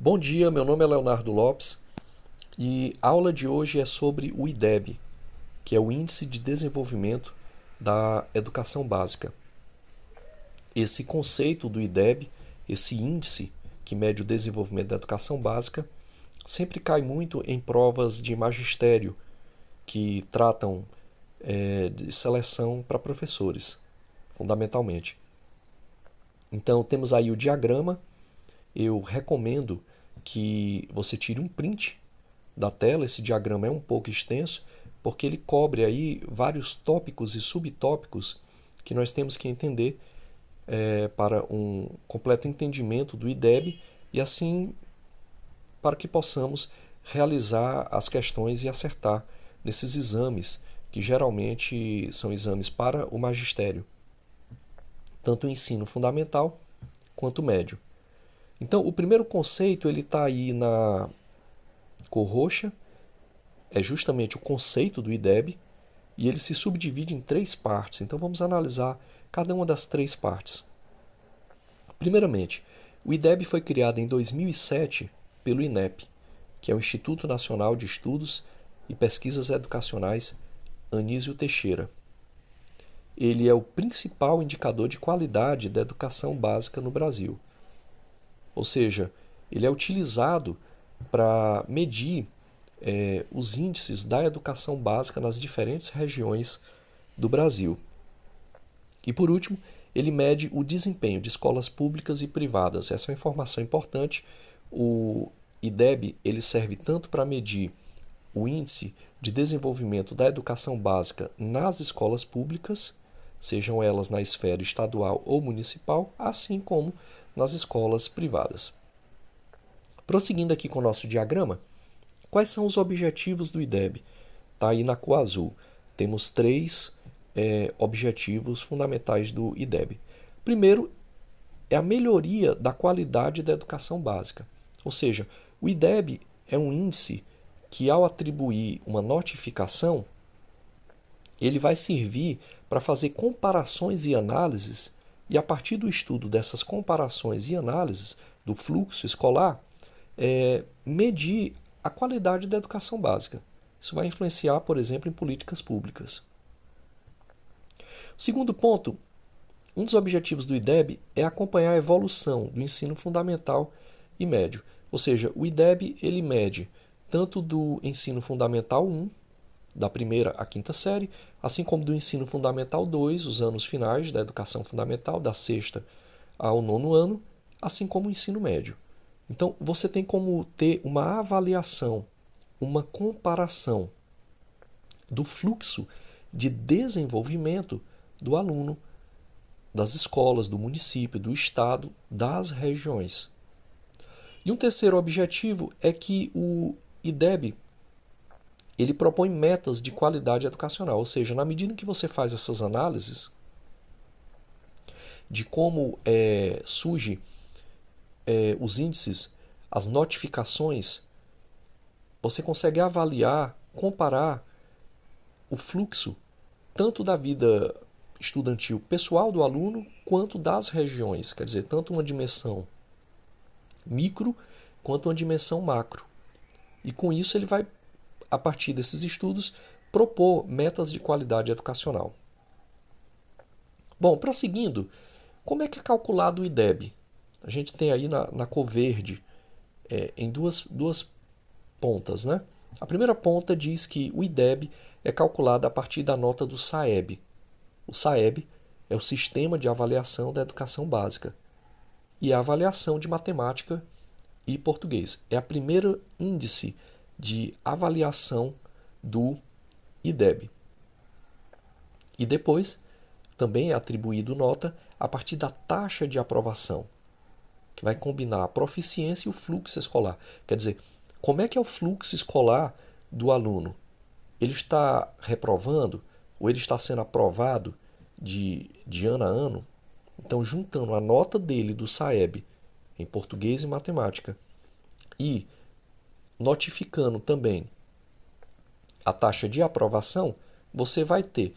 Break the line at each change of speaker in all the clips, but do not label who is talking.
Bom dia, meu nome é Leonardo Lopes e a aula de hoje é sobre o IDEB, que é o Índice de Desenvolvimento da Educação Básica. Esse conceito do IDEB, esse índice que mede o desenvolvimento da educação básica, sempre cai muito em provas de magistério que tratam de seleção para professores, fundamentalmente. Então, temos aí o diagrama. Eu recomendo que você tire um print da tela. Esse diagrama é um pouco extenso, porque ele cobre aí vários tópicos e subtópicos que nós temos que entender para um completo entendimento do IDEB e assim para que possamos realizar as questões e acertar nesses exames que geralmente são exames para o magistério, tanto o ensino fundamental quanto o médio. Então, o primeiro conceito ele está aí na cor roxa, é justamente o conceito do IDEB, e ele se subdivide em três partes. Então, vamos analisar cada uma das três partes. Primeiramente, o IDEB foi criado em 2007 pelo INEP, que é o Instituto Nacional de Estudos e Pesquisas Educacionais Anísio Teixeira. Ele é o principal indicador de qualidade da educação básica no Brasil. Ou seja, ele é utilizado para medir os índices da educação básica nas diferentes regiões do Brasil. E por último, ele mede o desempenho de escolas públicas e privadas. Essa é uma informação importante. O IDEB ele serve tanto para medir o índice de desenvolvimento da educação básica nas escolas públicas, sejam elas na esfera estadual ou municipal, assim como nas escolas privadas. Prosseguindo aqui com o nosso diagrama, quais são os objetivos do IDEB? Está aí na cor azul. Temos três objetivos fundamentais do IDEB. Primeiro é a melhoria da qualidade da educação básica. Ou seja, o IDEB é um índice que, ao atribuir uma notificação, ele vai servir para fazer comparações e análises, e a partir do estudo dessas comparações e análises do fluxo escolar, medir a qualidade da educação básica. Isso vai influenciar, por exemplo, em políticas públicas. Segundo ponto, um dos objetivos do IDEB é acompanhar a evolução do ensino fundamental e médio. Ou seja, o IDEB ele mede tanto do ensino fundamental 1, da primeira à quinta série, assim como do ensino fundamental 2, os anos finais da educação fundamental, da sexta ao nono ano, assim como o ensino médio. Então, você tem como ter uma avaliação, uma comparação do fluxo de desenvolvimento do aluno, das escolas, do município, do estado, das regiões. E um terceiro objetivo é que o IDEB ele propõe metas de qualidade educacional, ou seja, na medida em que você faz essas análises de como surge os índices, as notificações, você consegue avaliar, comparar o fluxo tanto da vida estudantil pessoal do aluno quanto das regiões, quer dizer, tanto uma dimensão micro quanto uma dimensão macro. E com isso ele vai, a partir desses estudos, propor metas de qualidade educacional. Bom, prosseguindo, como é que é calculado o IDEB? A gente tem aí na cor verde em duas pontas, né? A primeira ponta diz que o IDEB é calculado a partir da nota do SAEB. O SAEB é o Sistema de Avaliação da Educação Básica e a avaliação de matemática e português. É a primeira índice de avaliação do IDEB. E depois também é atribuído nota a partir da taxa de aprovação, que vai combinar a proficiência e o fluxo escolar. Quer dizer, como é que é o fluxo escolar do aluno? Ele está reprovando ou ele está sendo aprovado de ano a ano? Então, juntando a nota dele do SAEB em português e matemática e notificando também a taxa de aprovação, você vai ter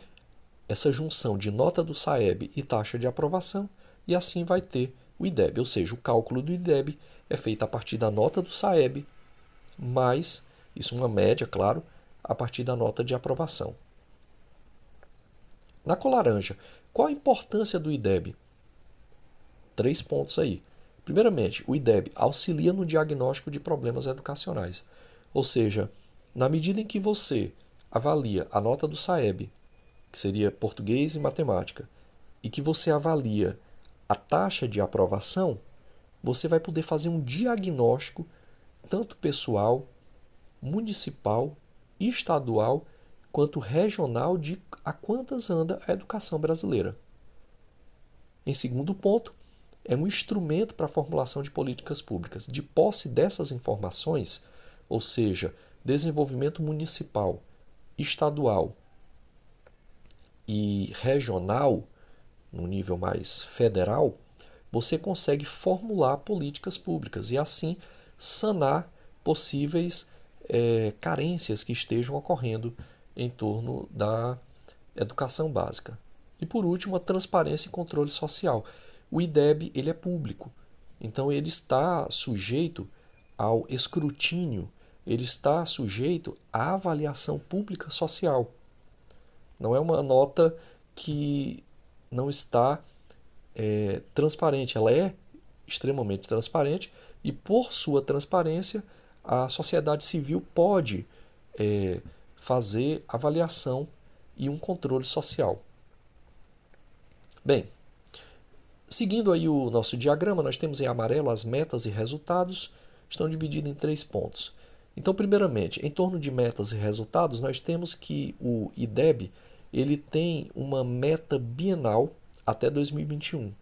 essa junção de nota do SAEB e taxa de aprovação, e assim vai ter o IDEB, ou seja, o cálculo do IDEB é feita a partir da nota do SAEB, mais, isso uma média, claro, a partir da nota de aprovação. Na cor laranja, qual a importância do IDEB? 3 pontos aí. Primeiramente, o IDEB auxilia no diagnóstico de problemas educacionais. Ou seja, na medida em que você avalia a nota do SAEB, que seria português e matemática, e que você avalia a taxa de aprovação, você vai poder fazer um diagnóstico tanto pessoal, municipal, estadual, quanto regional de a quantas anda a educação brasileira. Em segundo ponto, é um instrumento para a formulação de políticas públicas. De posse dessas informações, ou seja, desenvolvimento municipal, estadual e regional, no nível mais federal, você consegue formular políticas públicas e assim sanar possíveis carências que estejam ocorrendo em torno da educação básica. E por último, a transparência e controle social. O IDEB ele é público, então ele está sujeito ao escrutínio, ele está sujeito à avaliação pública social. Não é uma nota que não está transparente, ela é extremamente transparente e por sua transparência a sociedade civil pode fazer avaliação e um controle social. Bem, seguindo aí o nosso diagrama, nós temos em amarelo as metas e resultados, estão divididos em 3 pontos. Então, primeiramente, em torno de metas e resultados, nós temos que o IDEB ele tem uma meta bienal até 2021,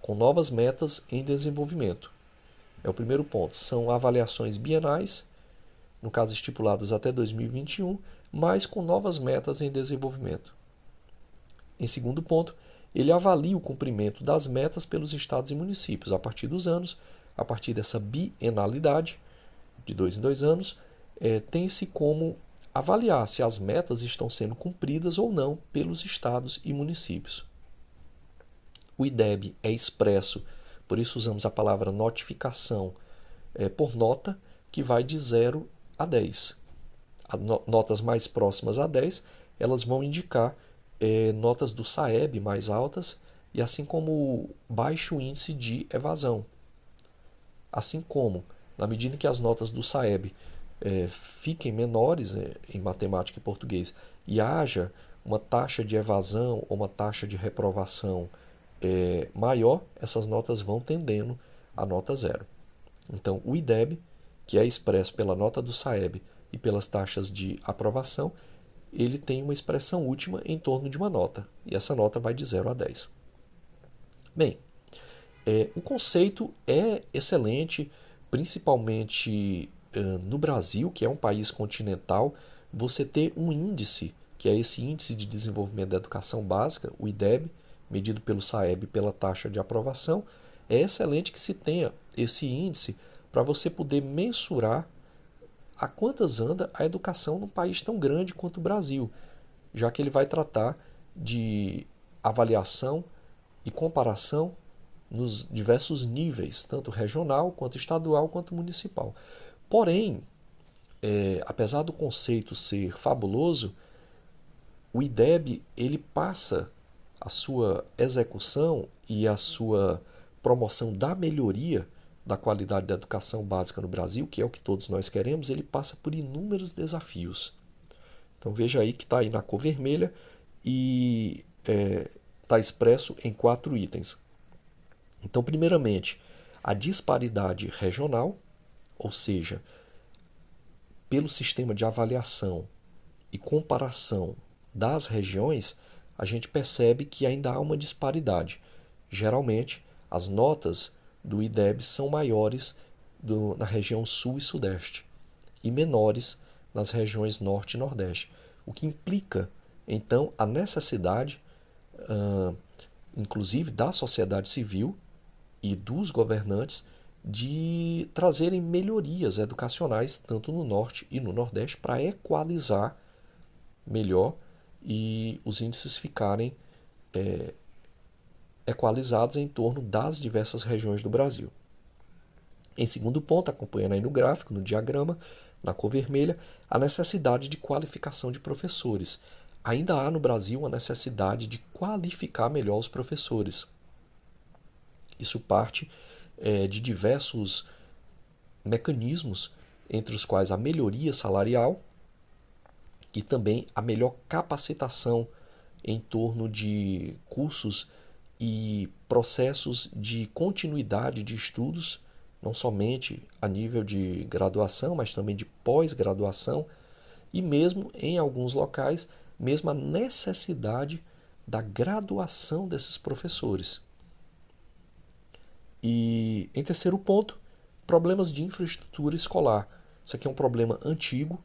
com novas metas em desenvolvimento. É o primeiro ponto. São avaliações bienais, no caso estipuladas até 2021, mas com novas metas em desenvolvimento. Em segundo ponto, ele avalia o cumprimento das metas pelos estados e municípios a partir dos anos, a partir dessa bienalidade, de 2 em 2 anos, tem-se como avaliar se as metas estão sendo cumpridas ou não pelos estados e municípios. O IDEB é expresso, por isso usamos a palavra notificação, por nota, que vai de 0 a 10. As notas mais próximas a 10, elas vão indicar notas do SAEB mais altas e assim como baixo índice de evasão. Assim como, na medida em que as notas do SAEB fiquem menores em matemática e português e haja uma taxa de evasão ou uma taxa de reprovação maior, essas notas vão tendendo a nota 0. Então, o IDEB, que é expresso pela nota do SAEB e pelas taxas de aprovação, ele tem uma expressão última em torno de uma nota, e essa nota vai de 0 a 10. Bem, o conceito é excelente, principalmente no Brasil, que é um país continental, você ter um índice, que é esse Índice de Desenvolvimento da Educação Básica, o IDEB, medido pelo SAEB pela taxa de aprovação, é excelente que se tenha esse índice para você poder mensurar a quantas anda a educação num país tão grande quanto o Brasil, já que ele vai tratar de avaliação e comparação nos diversos níveis, tanto regional, quanto estadual, quanto municipal. Porém, apesar do conceito ser fabuloso, o IDEB ele passa a sua execução e a sua promoção da melhoria da qualidade da educação básica no Brasil, que é o que todos nós queremos, ele passa por inúmeros desafios. Então veja aí que está aí na cor vermelha e está expresso em 4 itens. Então, primeiramente, a disparidade regional, ou seja, pelo sistema de avaliação e comparação das regiões, a gente percebe que ainda há uma disparidade. Geralmente, as notas do IDEB são maiores na região sul e sudeste e menores nas regiões norte e nordeste, o que implica, então, a necessidade, inclusive da sociedade civil e dos governantes, de trazerem melhorias educacionais tanto no norte e no nordeste para equalizar melhor e os índices ficarem equalizados em torno das diversas regiões do Brasil. Em segundo ponto, acompanhando aí no gráfico, no diagrama, na cor vermelha, a necessidade de qualificação de professores. Ainda há no Brasil a necessidade de qualificar melhor os professores. Isso parte de diversos mecanismos, entre os quais a melhoria salarial e também a melhor capacitação em torno de cursos e processos de continuidade de estudos, não somente a nível de graduação, mas também de pós-graduação, e mesmo em alguns locais, mesmo a necessidade da graduação desses professores. E em terceiro ponto, problemas de infraestrutura escolar. Isso aqui é um problema antigo,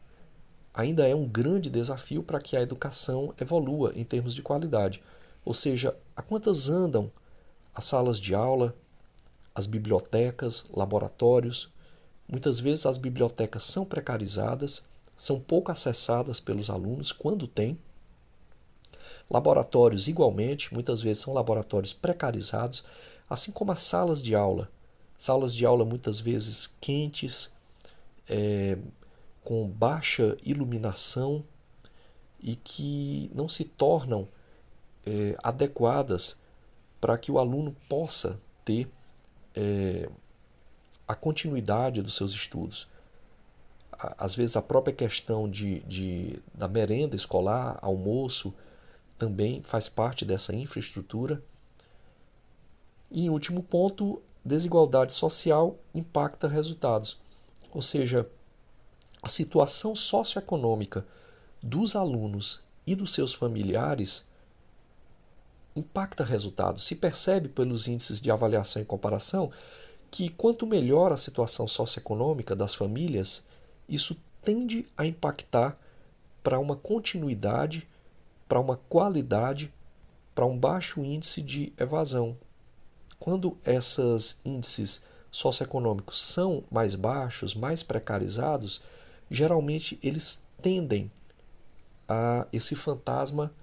ainda é um grande desafio para que a educação evolua em termos de qualidade. Ou seja, a quantas andam as salas de aula, as bibliotecas, laboratórios. Muitas vezes as bibliotecas são precarizadas, são pouco acessadas pelos alunos quando tem. Laboratórios, igualmente, muitas vezes são laboratórios precarizados, assim como as salas de aula. Salas de aula muitas vezes quentes, com baixa iluminação e que não se tornam adequadas para que o aluno possa ter a continuidade dos seus estudos. Às vezes a própria questão da merenda escolar, almoço, também faz parte dessa infraestrutura. E em último ponto, desigualdade social impacta resultados. Ou seja, a situação socioeconômica dos alunos e dos seus familiares impacta resultados. Se percebe pelos índices de avaliação e comparação que quanto melhor a situação socioeconômica das famílias, isso tende a impactar para uma continuidade, para uma qualidade, para um baixo índice de evasão. Quando esses índices socioeconômicos são mais baixos, mais precarizados, geralmente eles tendem a esse fantasma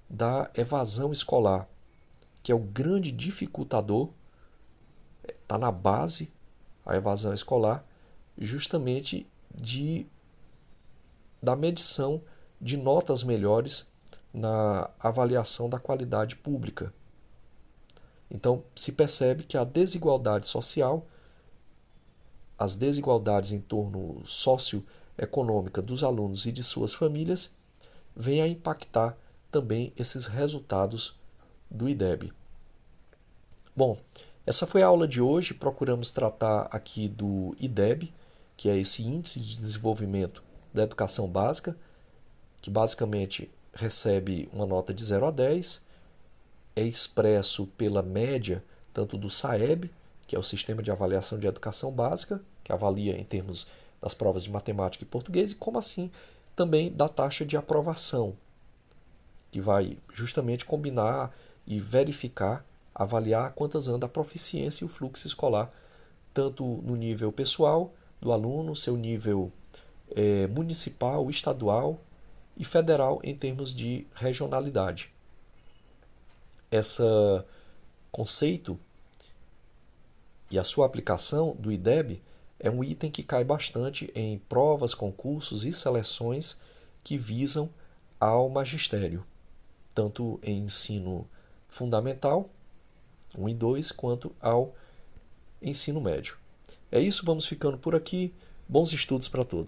da evasão escolar, que é o grande dificultador, está na base, a evasão escolar, justamente da medição de notas melhores na avaliação da qualidade pública. Então, se percebe que a desigualdade social, as desigualdades em torno socioeconômica dos alunos e de suas famílias, vem a impactar também esses resultados do IDEB. Bom, essa foi a aula de hoje. Procuramos tratar aqui do IDEB, que é esse Índice de Desenvolvimento da Educação Básica, que basicamente recebe uma nota de 0 a 10, é expresso pela média tanto do SAEB, que é o Sistema de Avaliação de Educação Básica, que avalia em termos das provas de matemática e português, e como assim também da taxa de aprovação, que vai justamente combinar e verificar, avaliar quantas anda a proficiência e o fluxo escolar, tanto no nível pessoal do aluno, seu nível municipal, estadual e federal em termos de regionalidade. Esse conceito e a sua aplicação do IDEB é um item que cai bastante em provas, concursos e seleções que visam ao magistério, tanto em ensino fundamental, 1 e 2, quanto ao ensino médio. É isso, vamos ficando por aqui. Bons estudos para todos.